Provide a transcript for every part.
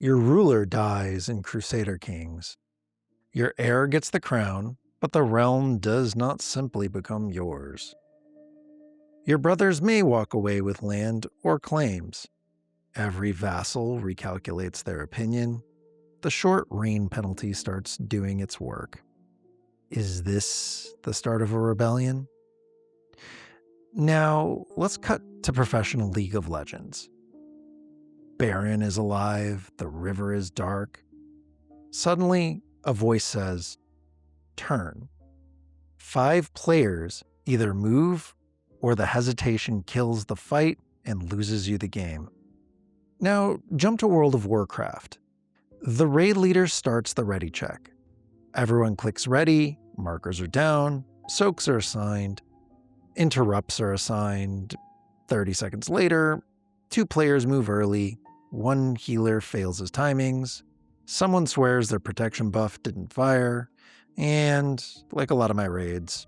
Your ruler dies in Crusader Kings. Your heir gets the crown, but the realm does not simply become yours. Your brothers may walk away with land or claims. Every vassal recalculates their opinion. The short reign penalty starts doing its work. Is this the start of a rebellion? Now, let's cut to professional League of Legends. Baron is alive, the river is dark. Suddenly, a voice says, "Turn." 5 players either move or the hesitation kills the fight and loses you the game. Now, jump to World of Warcraft. The raid leader starts the ready check. Everyone clicks ready, markers are down, soaks are assigned, interrupts are assigned. 30 seconds later, 2 players move early, 1 healer fails his timings, someone swears their protection buff didn't fire, and, like a lot of my raids,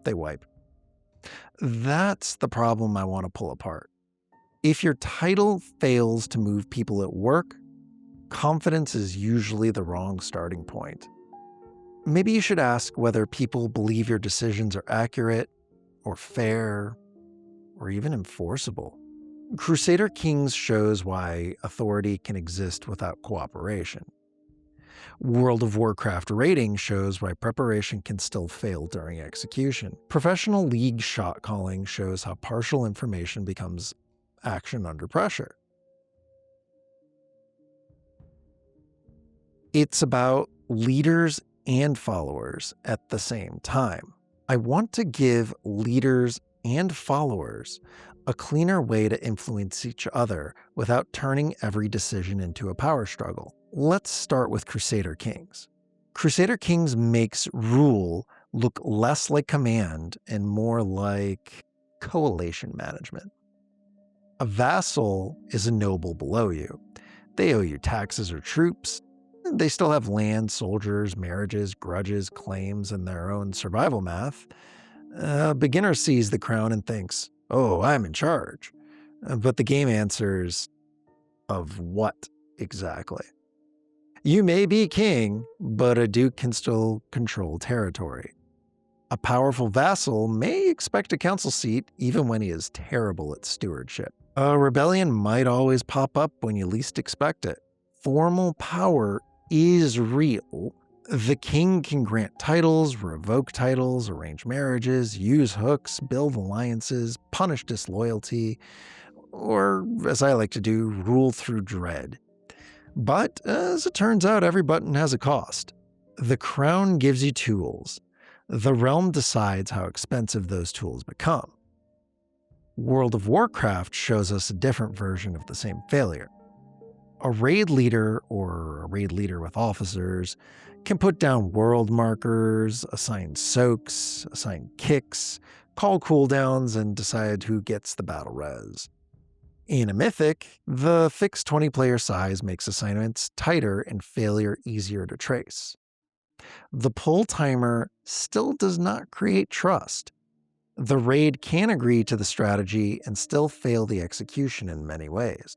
they wipe. That's the problem I want to pull apart. If your title fails to move people at work, confidence is usually the wrong starting point. Maybe you should ask whether people believe your decisions are accurate, or fair, or even enforceable. Crusader Kings shows why authority can exist without cooperation. World of Warcraft raiding shows why preparation can still fail during execution. Professional League shotcalling shows how partial information becomes action under pressure. It's about leaders and followers at the same time. I want to give leaders and followers a cleaner way to influence each other without turning every decision into a power struggle. Let's start with Crusader Kings. Crusader Kings makes rule look less like command and more like coalition management. A vassal is a noble below you. They owe you taxes or troops. They still have land, soldiers, marriages, grudges, claims, and their own survival math. A beginner sees the crown and thinks, "Oh, I'm in charge." But the game answers, of what exactly? You may be king, but a duke can still control territory. A powerful vassal may expect a council seat even when he is terrible at stewardship. A rebellion might always pop up when you least expect it. Formal power is real. The king can grant titles, revoke titles, arrange marriages, use hooks, build alliances, punish disloyalty, or, as I like to do, rule through dread. But, as it turns out, every button has a cost. The crown gives you tools. The realm decides how expensive those tools become. World of Warcraft shows us a different version of the same failure. A raid leader, or a raid leader with officers, can put down world markers, assign soaks, assign kicks, call cooldowns, and decide who gets the battle res. In a Mythic, the fixed 20-player size makes assignments tighter and failure easier to trace. The pull timer still does not create trust. The raid can agree to the strategy and still fail the execution in many ways.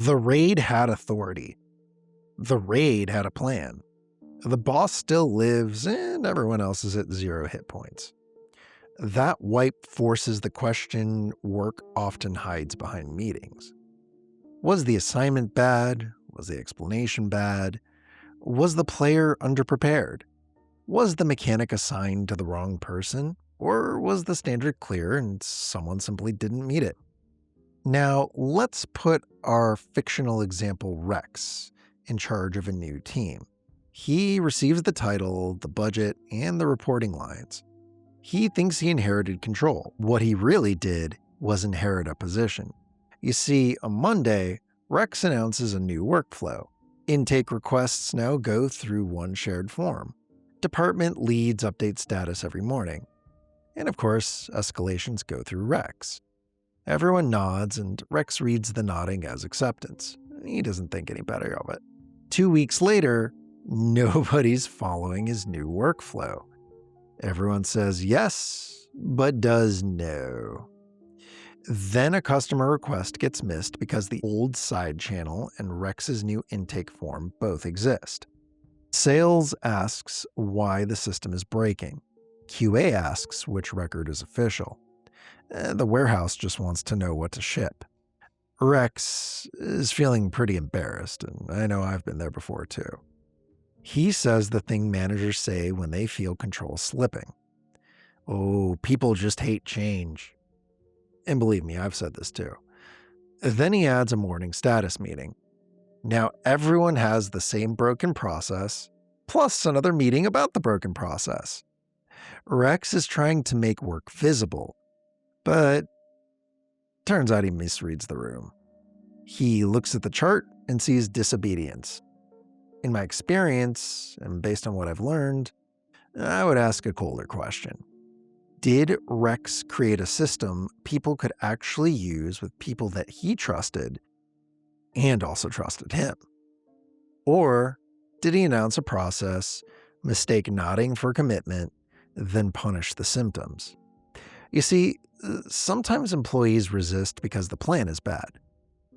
The raid had authority. The raid had a plan. The boss still lives and everyone else is at 0 hit points. That wipe forces the question work often hides behind meetings. Was the assignment bad? Was the explanation bad? Was the player underprepared? Was the mechanic assigned to the wrong person? Or was the standard clear and someone simply didn't meet it? Now, let's put our fictional example Rex in charge of a new team. He receives the title, the budget, and the reporting lines. He thinks he inherited control. What he really did was inherit a position. You see, on Monday, Rex announces a new workflow. Intake requests now go through one shared form. Department leads update status every morning. And of course, escalations go through Rex. Everyone nods, and Rex reads the nodding as acceptance. He doesn't think any better of it. 2 weeks later, nobody's following his new workflow. Everyone says yes, but does no. Then a customer request gets missed because the old side channel and Rex's new intake form both exist. Sales asks why the system is breaking. QA asks which record is official. The warehouse just wants to know what to ship. Rex is feeling pretty embarrassed, and I know I've been there before too. He says the thing managers say when they feel control slipping. Oh, people just hate change. And believe me, I've said this too. Then he adds a morning status meeting. Now everyone has the same broken process, plus another meeting about the broken process. Rex is trying to make work visible, but turns out he misreads the room. He looks at the chart and sees disobedience. In my experience, and based on what I've learned, I would ask a colder question. Did Rex create a system people could actually use with people that he trusted and also trusted him? Or did he announce a process, mistake nodding for commitment, then punish the symptoms? You see, sometimes employees resist because the plan is bad.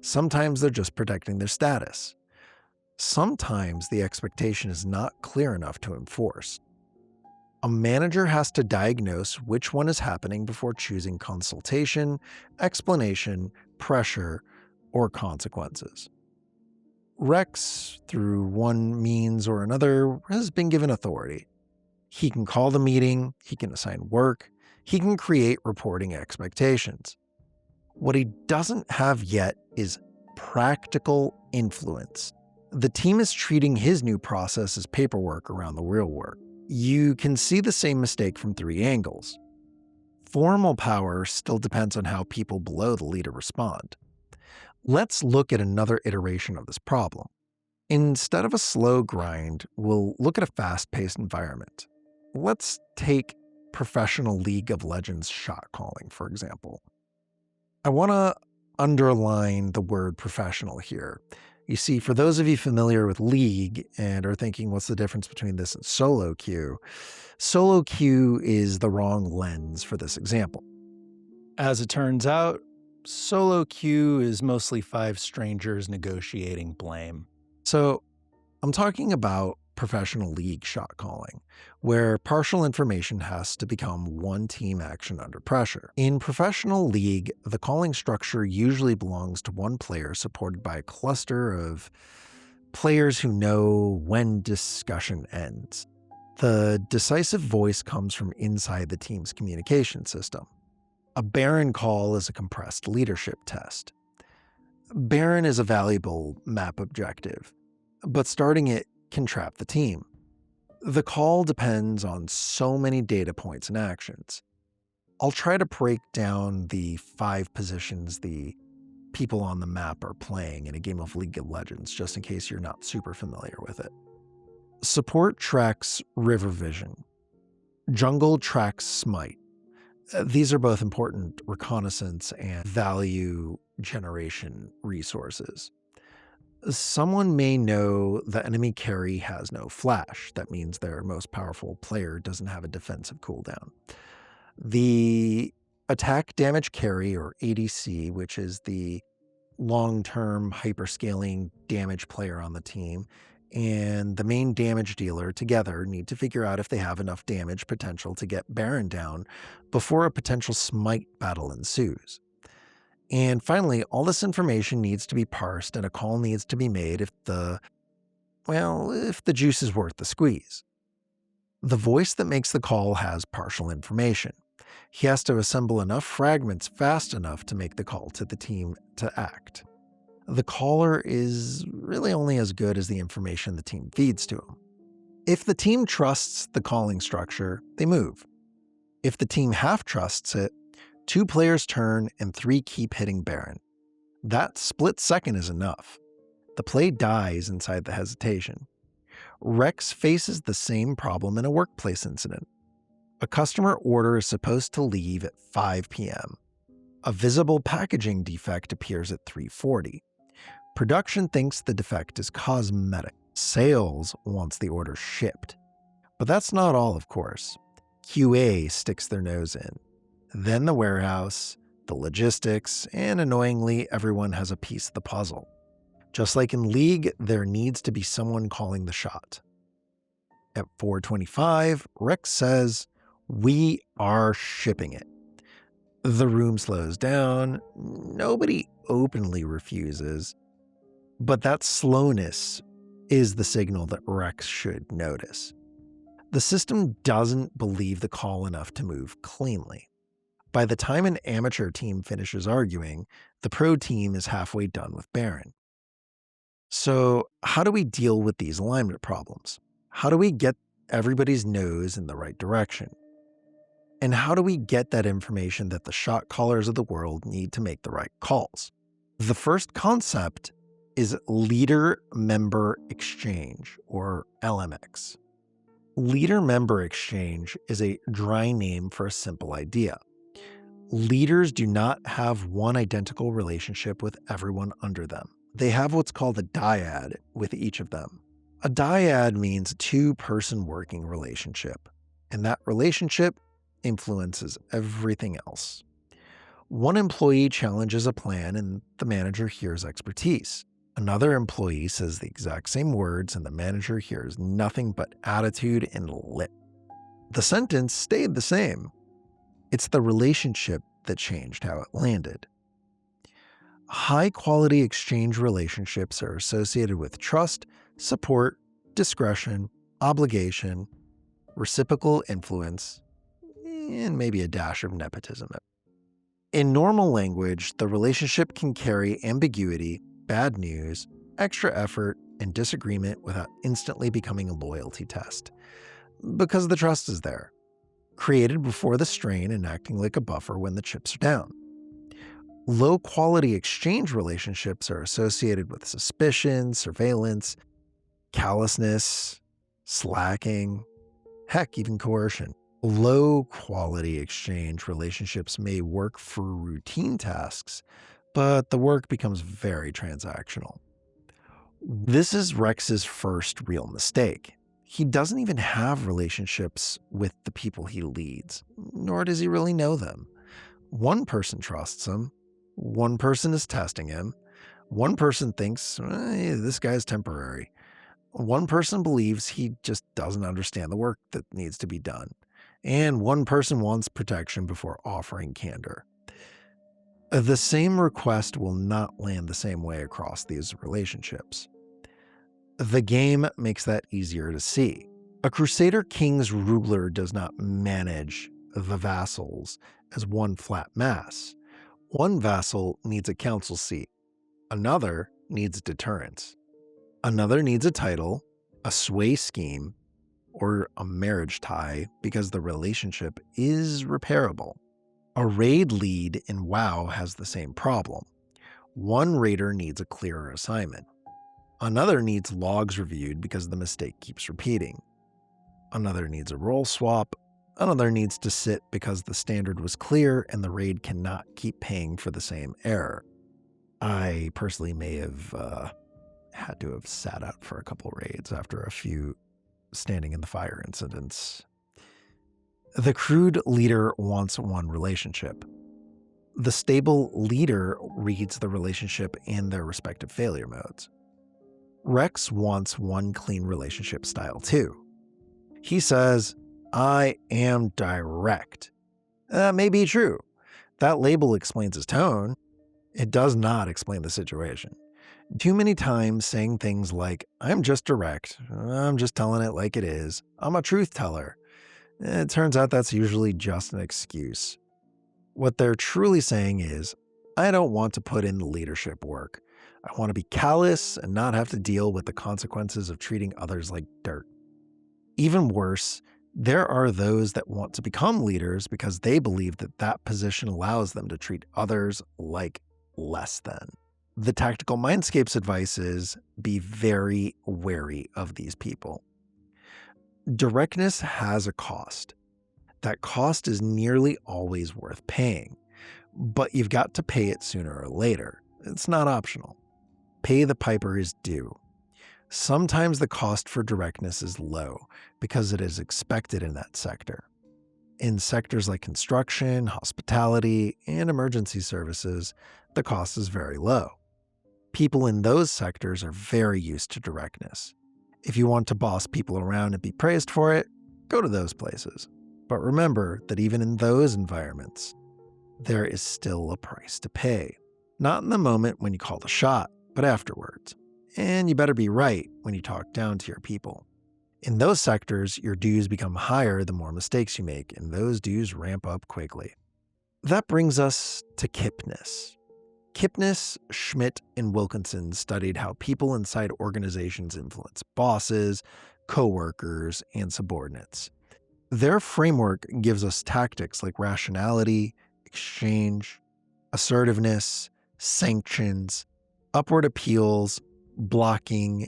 Sometimes they're just protecting their status. Sometimes the expectation is not clear enough to enforce. A manager has to diagnose which one is happening before choosing consultation, explanation, pressure, or consequences. Rex, through one means or another, has been given authority. He can call the meeting, he can assign work, he can create reporting expectations. What he doesn't have yet is practical influence. The team is treating his new process as paperwork around the real work. You can see the same mistake from three angles. Formal power still depends on how people below the leader respond. Let's look at another iteration of this problem. Instead of a slow grind, we'll look at a fast-paced environment. Let's take professional League of Legends shot calling, for example. I want to underline the word professional here. You see, for those of you familiar with League and are thinking, what's the difference between this and solo queue? Solo queue is the wrong lens for this example. As it turns out, solo queue is mostly 5 strangers negotiating blame. So I'm talking about professional league shot calling, where partial information has to become one team action under pressure. In professional league, the calling structure usually belongs to one player supported by a cluster of players who know when discussion ends. The decisive voice comes from inside the team's communication system. A Baron call is a compressed leadership test. Baron is a valuable map objective, but starting it can trap the team. The call depends on so many data points and actions. I'll try to break down the 5 positions the people on the map are playing in a game of League of Legends, just in case you're not super familiar with it. Support tracks River Vision. Jungle tracks Smite. These are both important reconnaissance and value generation resources. Someone may know the enemy carry has no flash. That means their most powerful player doesn't have a defensive cooldown. The attack damage carry, or ADC, which is the long-term hyperscaling damage player on the team, and the main damage dealer together need to figure out if they have enough damage potential to get Baron down before a potential smite battle ensues. And finally, all this information needs to be parsed and a call needs to be made if the juice is worth the squeeze. The voice that makes the call has partial information. He has to assemble enough fragments fast enough to make the call to the team to act. The caller is really only as good as the information the team feeds to him. If the team trusts the calling structure, they move. If the team half trusts it, 2 players turn and 3 keep hitting Baron. That split second is enough. The play dies inside the hesitation. Rex faces the same problem in a workplace incident. A customer order is supposed to leave at 5 p.m. A visible packaging defect appears at 3:40. Production thinks the defect is cosmetic. Sales wants the order shipped. But that's not all, of course. QA sticks their nose in. Then the warehouse, the logistics, and annoyingly, everyone has a piece of the puzzle. Just like in League, there needs to be someone calling the shot. At 4:25, Rex says, "We are shipping it." The room slows down. Nobody openly refuses, but that slowness is the signal that Rex should notice. The system doesn't believe the call enough to move cleanly. By the time an amateur team finishes arguing, the pro team is halfway done with Baron. So, how do we deal with these alignment problems? How do we get everybody's nose in the right direction? And how do we get that information that the shot callers of the world need to make the right calls? The first concept is leader-member exchange, or LMX. Leader-member exchange is a dry name for a simple idea. Leaders do not have one identical relationship with everyone under them. They have what's called a dyad with each of them. A dyad means a two-person working relationship, and that relationship influences everything else. One employee challenges a plan and the manager hears expertise. Another employee says the exact same words and the manager hears nothing but attitude and lip. The sentence stayed the same. It's the relationship that changed how it landed. High-quality exchange relationships are associated with trust, support, discretion, obligation, reciprocal influence, and maybe a dash of nepotism. In normal language, the relationship can carry ambiguity, bad news, extra effort, and disagreement without instantly becoming a loyalty test, because the trust is there, created before the strain and acting like a buffer when the chips are down. Low-quality exchange relationships are associated with suspicion, surveillance, callousness, slacking, heck, even coercion. Low-quality exchange relationships may work for routine tasks, but the work becomes very transactional. This is Rex's first real mistake. He doesn't even have relationships with the people he leads, nor does he really know them. One person trusts him. One person is testing him. One person thinks, this guy's temporary. One person believes he just doesn't understand the work that needs to be done. And one person wants protection before offering candor. The same request will not land the same way across these relationships. The game makes that easier to see. A Crusader King's ruler does not manage the vassals as one flat mass. One vassal needs a council seat. Another needs deterrence. Another needs a title, a sway scheme, or a marriage tie because the relationship is repairable. A raid lead in WoW has the same problem. One raider needs a clearer assignment. Another needs logs reviewed because the mistake keeps repeating. Another needs a role swap. Another needs to sit because the standard was clear and the raid cannot keep paying for the same error. I personally may have had to have sat out for a couple raids after a few standing in the fire incidents. The crude leader wants one relationship. The stable leader reads the relationship in their respective failure modes. Rex wants one clean relationship style too. He says, "I am direct." That may be true. That label explains his tone. It does not explain the situation. Too many times saying things like, "I'm just direct, I'm just telling it like it is, I'm a truth teller." It turns out that's usually just an excuse. What they're truly saying is, I don't want to put in the leadership work. I want to be callous and not have to deal with the consequences of treating others like dirt. Even worse, there are those that want to become leaders because they believe that that position allows them to treat others like less than. The Tactical Mindscapes advice is be very wary of these people. Directness has a cost. That cost is nearly always worth paying, but you've got to pay it sooner or later. It's not optional. Pay the piper is due. Sometimes the cost for directness is low because it is expected in that sector. In sectors like construction, hospitality, and emergency services, the cost is very low. People in those sectors are very used to directness. If you want to boss people around and be praised for it, go to those places. But remember that even in those environments, there is still a price to pay. Not in the moment when you call the shot, but afterwards. And you better be right when you talk down to your people. In those sectors, your dues become higher the more mistakes you make, and those dues ramp up quickly. That brings us to Kipnis. Kipnis, Schmidt, and Wilkinson studied how people inside organizations influence bosses, coworkers, and subordinates. Their framework gives us tactics like rationality, exchange, assertiveness, sanctions, upward appeals, blocking,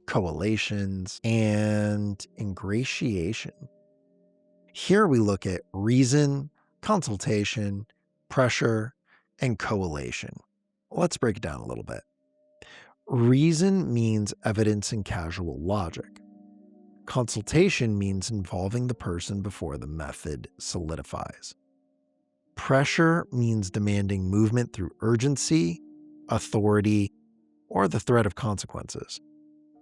coalitions, and ingratiation. Here we look at reason, consultation, pressure, and coalition. Let's break it down a little bit. Reason means evidence and casual logic. Consultation means involving the person before the method solidifies. Pressure means demanding movement through urgency, authority, or the threat of consequences.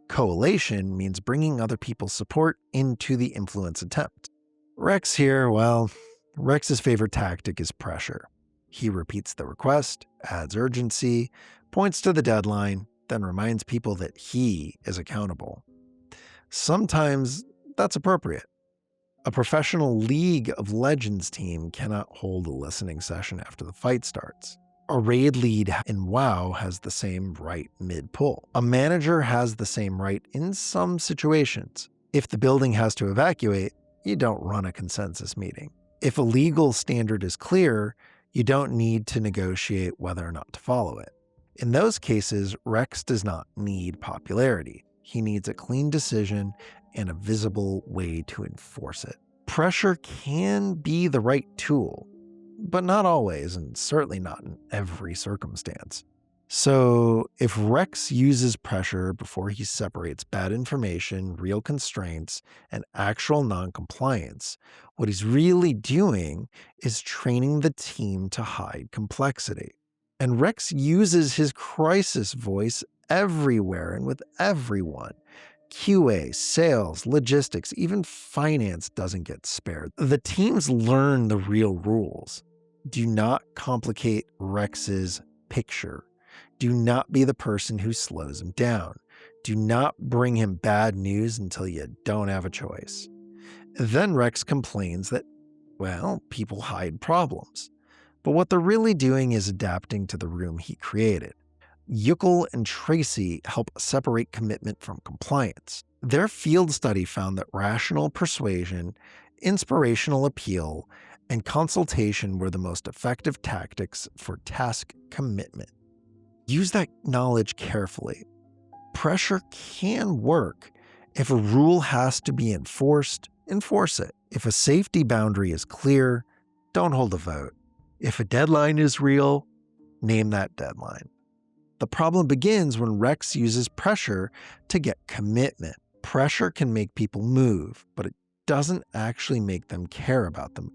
Coalition means bringing other people's support into the influence attempt. Rex's favorite tactic is pressure. He repeats the request, adds urgency, points to the deadline, then reminds people that he is accountable. Sometimes that's appropriate. A professional League of Legends team cannot hold a listening session after the fight starts. A raid lead in WoW has the same right mid-pull. A manager has the same right in some situations. If the building has to evacuate, you don't run a consensus meeting. If a legal standard is clear, you don't need to negotiate whether or not to follow it. In those cases, Rex does not need popularity. He needs a clean decision and a visible way to enforce it. Pressure can be the right tool, but not always, and certainly not in every circumstance. So if Rex uses pressure before he separates bad information, real constraints, and actual non-compliance, what he's really doing is training the team to hide complexity. And Rex uses his crisis voice everywhere and with everyone. QA, sales, logistics, even finance doesn't get spared. The teams learn the real rules. Do not complicate Rex's picture. Do not be the person who slows him down. Do not bring him bad news until you don't have a choice. Then Rex complains that, people hide problems. But what they're really doing is adapting to the room he created. Yuckel and Tracy help separate commitment from compliance. Their field study found that rational persuasion, inspirational appeal, and consultation were the most effective tactics for task commitment. Use that knowledge carefully. Pressure can work. If a rule has to be enforced, enforce it. If a safety boundary is clear, don't hold a vote. If a deadline is real, name that deadline. The problem begins when Rex uses pressure to get commitment. Pressure can make people move, but it doesn't actually make them care about them.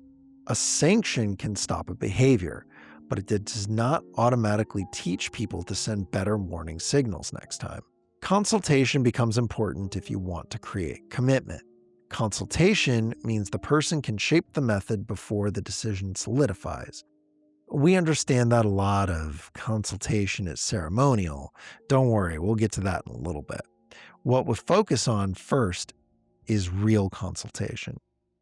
A sanction can stop a behavior, but it does not automatically teach people to send better warning signals next time. Consultation becomes important if you want to create commitment. Consultation means the person can shape the method before the decision solidifies. We understand that a lot of consultation is ceremonial. Don't worry, we'll get to that in a little bit. What we'll focus on first is real consultation.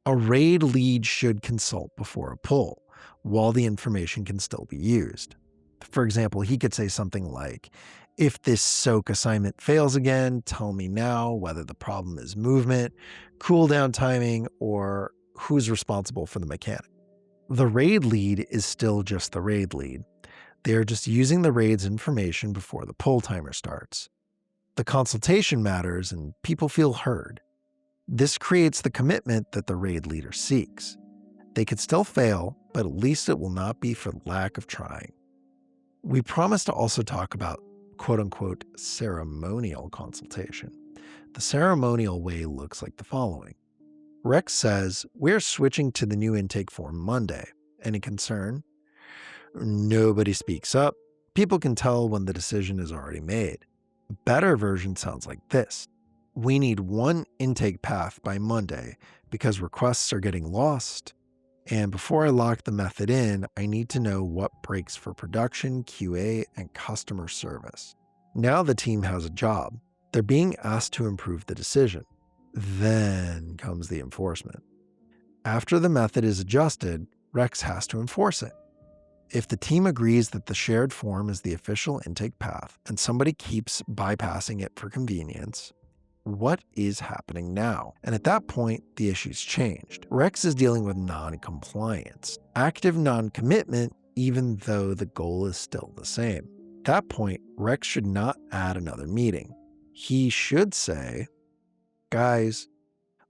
A raid lead should consult before a pull, while the information can still be used. For example, he could say something like, if this soak assignment fails again, tell me now whether the problem is movement, cooldown timing, or who's responsible for the mechanic. The raid lead is still just the raid lead. They're just using the raid's information before the pull timer starts. The consultation matters and people feel heard. This creates the commitment that the raid leader seeks. They could still fail, but at least it will not be for lack of trying. We promise to also talk about quote-unquote ceremonial consultation. The ceremonial way looks like the following. Rex says, "We're switching to the new intake form Monday. Any concern?" Nobody speaks up. People can tell when the decision is already made. A better version sounds like this: "We need one intake path by Monday because requests are getting lost. And before I lock the method in, I need to know what breaks for production, QA, and customer service." Now the team has a job. They're being asked to improve the decision. Then comes the enforcement. After the method is adjusted, Rex has to enforce it. If the team agrees that the shared form is the official intake path and somebody keeps bypassing it for convenience, what is happening now? And at that point, the issue's changed. Rex is dealing with non-compliance, active non-commitment, even though the goal is still the same. At that point, Rex should not add another meeting. He should say, "Guys,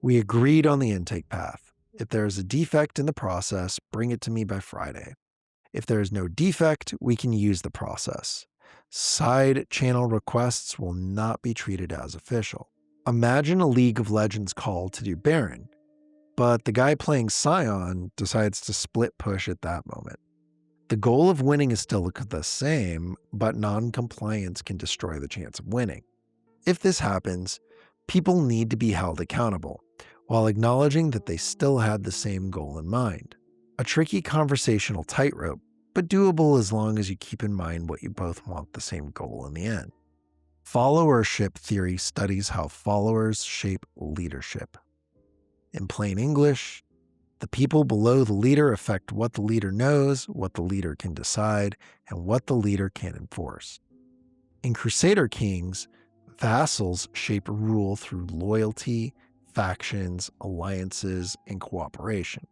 we agreed on the intake path. If there is a defect in the process, bring it to me by Friday. If there is no defect, we can use the process. Side channel requests will not be treated as official." Imagine a League of Legends call to do Baron, but the guy playing Scion decides to split push at that moment. The goal of winning is still the same, but non-compliance can destroy the chance of winning. If this happens, people need to be held accountable, while acknowledging that they still had the same goal in mind. A tricky conversational tightrope, but doable as long as you keep in mind what you both want the same goal in the end. Followership theory studies how followers shape leadership. In plain English, the people below the leader affect what the leader knows, what the leader can decide, and what the leader can enforce. In Crusader Kings, vassals shape rule through loyalty, factions, alliances, and cooperation.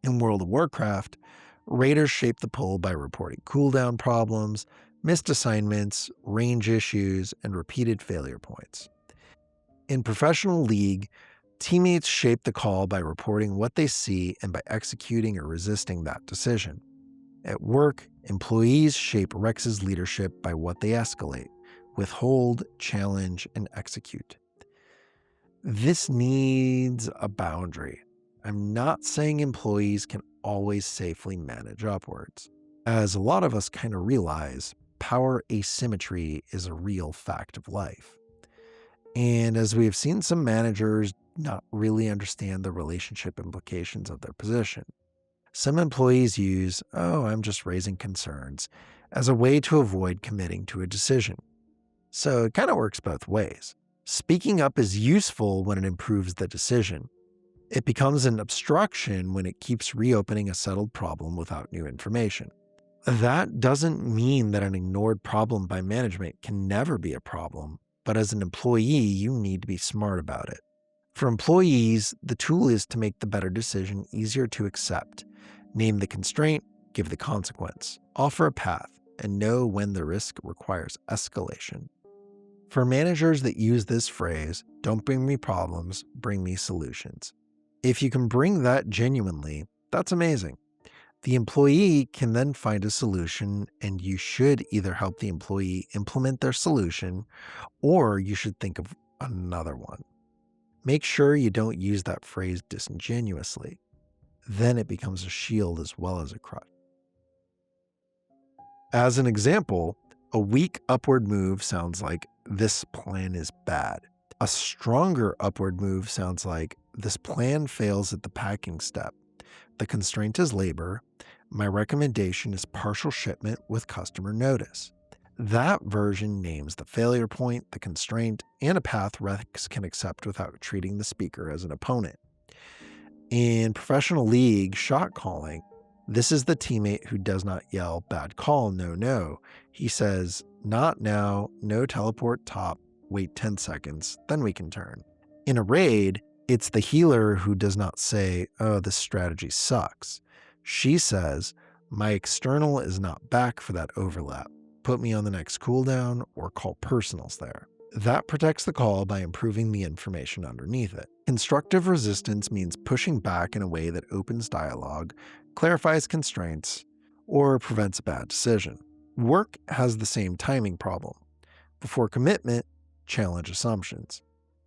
In World of Warcraft, raiders shape the pull by reporting cooldown problems, missed assignments, range issues, and repeated failure points. In Professional League, teammates shape the call by reporting what they see and by executing or resisting that decision. At work, employees shape Rex's leadership by what they escalate, withhold, challenge, and execute. This needs a boundary. I'm not saying employees can always safely manage upwards. As a lot of us kind of realize, power asymmetry is a real fact of life. And as we have seen some managers not really understand the relationship implications of their position. Some employees use, "Oh, I'm just raising concerns," as a way to avoid committing to a decision. So it kind of works both ways. Speaking up is useful when it improves the decision. It becomes an obstruction when it keeps reopening a settled problem without new information. That doesn't mean that an ignored problem by management can never be a problem, but as an employee, you need to be smart about it. For employees, the tool is to make the better decision easier to accept. Name the constraint, give the consequence, offer a path, and know when the risk requires escalation. For managers that use this phrase, "Don't bring me problems, bring me solutions." If you can bring that genuinely, that's amazing. The employee can then find a solution, and you should either help the employee implement their solution, or you should think of another one. Make sure you don't use that phrase disingenuously. Then it becomes a shield as well as a crutch. As an example, a weak upward move sounds like, "This plan is bad." A stronger upward move sounds like, "This plan fails at the packing step. The constraint is labor. My recommendation is partial shipment with customer notice." That version names the failure point, the constraint, and a path Rex can accept without treating the speaker as an opponent. In Professional League shotcalling, this is the teammate who does not yell, "Bad call, no, no." He says, "Not now, no teleport top, wait 10 seconds, then we can turn." In a raid, it's the healer who does not say, "Oh, this strategy sucks." She says, "My external is not back for that overlap. Put me on the next cooldown or call personals there." That protects the call by improving the information underneath it. Constructive resistance means pushing back in a way that opens dialogue, clarifies constraints, or prevents a bad decision. Work has the same timing problem. Before commitment, challenge assumptions.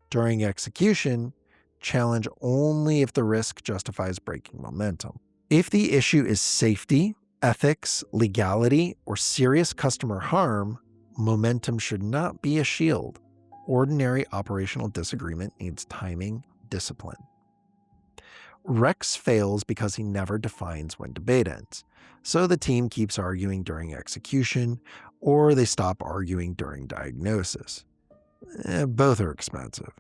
During execution, challenge only if the risk justifies breaking momentum. If the issue is safety, ethics, legality, or serious customer harm, momentum should not be a shield. Ordinary operational disagreement needs timing, discipline. Rex fails because he never defines when debate ends. So the team keeps arguing during execution, or they stop arguing during diagnosis. Both are expensive.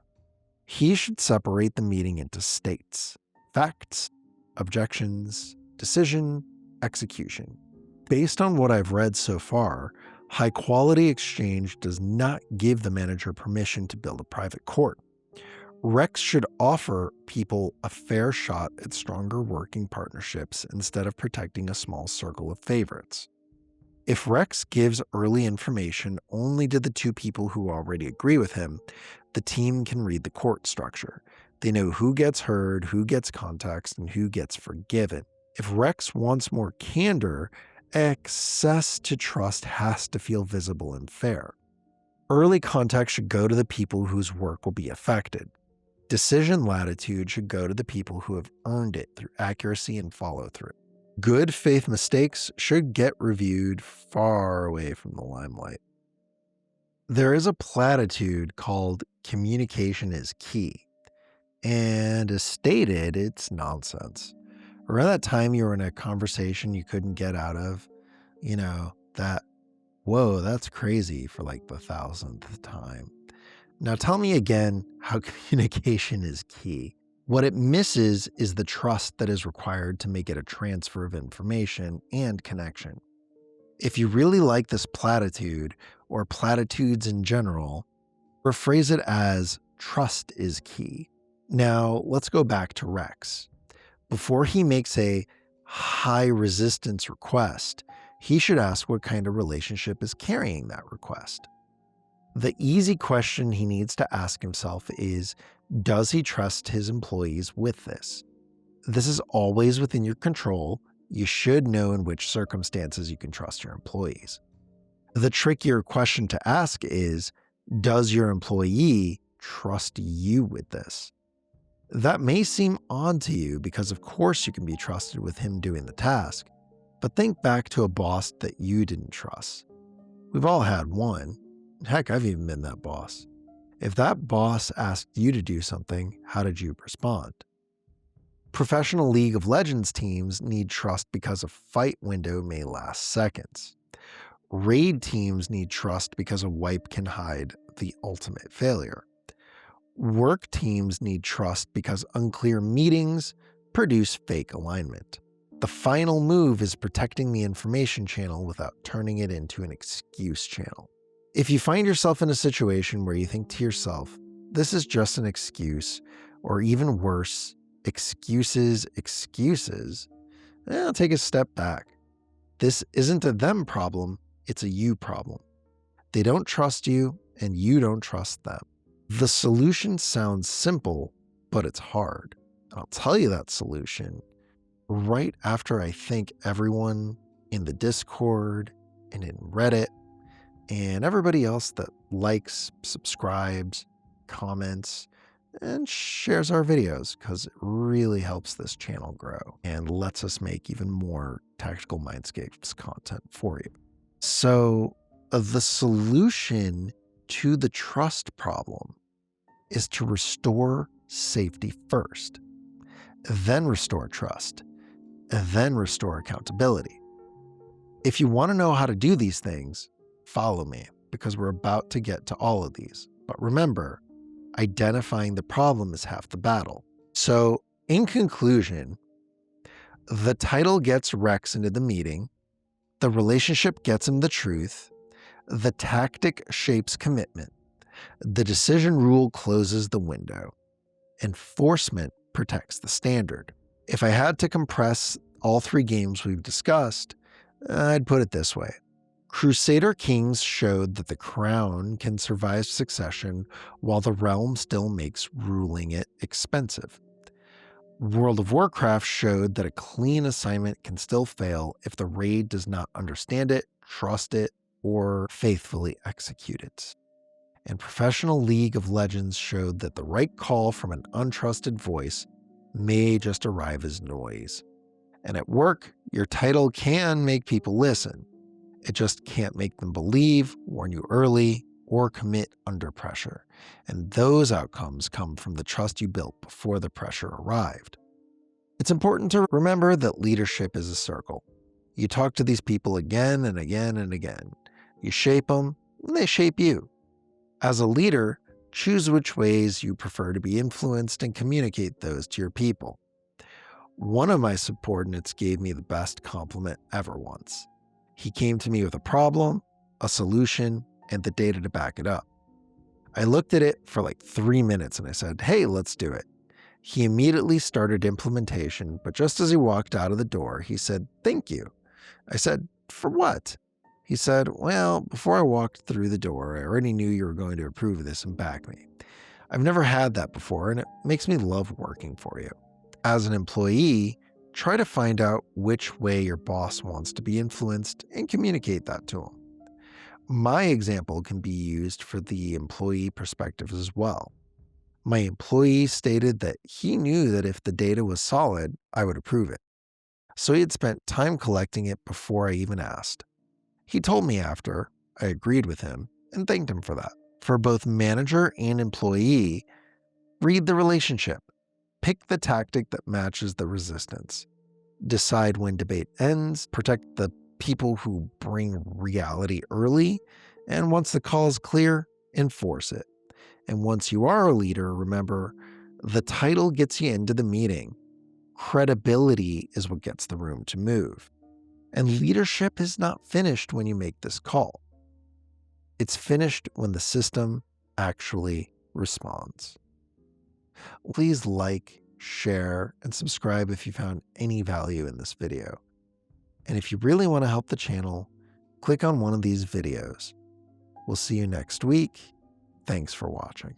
He should separate the meeting into states: facts, objections, decision, execution. Based on what I've read so far, high-quality exchange does not give the manager permission to build a private court. Rex should offer people a fair shot at stronger working partnerships instead of protecting a small circle of favorites. If Rex gives early information only to the two people who already agree with him, the team can read the court structure. They know who gets heard, who gets context, and who gets forgiven. If Rex wants more candor, access to trust has to feel visible and fair. Early context should go to the people whose work will be affected. Decision latitude should go to the people who have earned it through accuracy and follow-through. Good faith mistakes should get reviewed far away from the limelight. There is a platitude called communication is key, and as stated, it's nonsense. Around that time you were in a conversation you couldn't get out of, that, whoa, that's crazy for like the 1000th time. Now tell me again how communication is key. What it misses is the trust that is required to make it a transfer of information and connection. If you really like this platitude, or platitudes in general, rephrase it as trust is key. Now let's go back to Rex. Before he makes a high resistance request, he should ask what kind of relationship is carrying that request. The easy question he needs to ask himself is, does he trust his employees with this? This is always within your control. You should know in which circumstances you can trust your employees. The trickier question to ask is, does your employee trust you with this? That may seem odd to you because of course you can be trusted with him doing the task, but think back to a boss that you didn't trust. We've all had one. Heck, I've even been that boss. If that boss asked you to do something, how did you respond? Professional League of Legends teams need trust because a fight window may last seconds. Raid teams need trust because a wipe can hide the ultimate failure. Work teams need trust because unclear meetings produce fake alignment. The final move is protecting the information channel without turning it into an excuse channel. If you find yourself in a situation where you think to yourself, this is just an excuse, or even worse, excuses, take a step back. This isn't a them problem, it's a you problem. They don't trust you, and you don't trust them. The solution sounds simple, but it's hard. I'll tell you that solution right after I thank everyone in the Discord and in Reddit and everybody else that likes, subscribes, comments, and shares our videos, because it really helps this channel grow and lets us make even more Tactical Mindscapes content for you. So the solution to the trust problem is to restore safety first, then restore trust, and then restore accountability. If you want to know how to do these things, follow me, because we're about to get to all of these. But remember, identifying the problem is half the battle. So, in conclusion, the title gets Rex into the meeting, the relationship gets him the truth, the tactic shapes commitment, the decision rule closes the window, enforcement protects the standard. If I had to compress all three games we've discussed, I'd put it this way. Crusader Kings showed that the crown can survive succession while the realm still makes ruling it expensive. World of Warcraft showed that a clean assignment can still fail if the raid does not understand it, trust it, or faithfully execute it. And professional League of Legends showed that the right call from an untrusted voice may just arrive as noise. And at work, your title can make people listen. It just can't make them believe, warn you early, or commit under pressure. And those outcomes come from the trust you built before the pressure arrived. It's important to remember that leadership is a circle. You talk to these people again and again and again. You shape them, and they shape you. As a leader, choose which ways you prefer to be influenced and communicate those to your people. One of my subordinates gave me the best compliment ever once. He came to me with a problem, a solution, and the data to back it up. I looked at it for like 3 minutes and I said, "Hey, let's do it." He immediately started implementation, but just as he walked out of the door, he said, "Thank you." I said, "For what?" He said, "Well, before I walked through the door, I already knew you were going to approve of this and back me. I've never had that before, and it makes me love working for you." As an employee, try to find out which way your boss wants to be influenced and communicate that to him. My example can be used for the employee perspective as well. My employee stated that he knew that if the data was solid, I would approve it. So he had spent time collecting it before I even asked. He told me after, I agreed with him, and thanked him for that. For both manager and employee, read the relationship. Pick the tactic that matches the resistance. Decide when debate ends, protect the people who bring reality early, and once the call is clear, enforce it. And once you are a leader, remember, the title gets you into the meeting. Credibility is what gets the room to move. And leadership is not finished when you make this call. It's finished when the system actually responds. Please like, share, and subscribe if you found any value in this video. And if you really want to help the channel, click on one of these videos. We'll see you next week. Thanks for watching.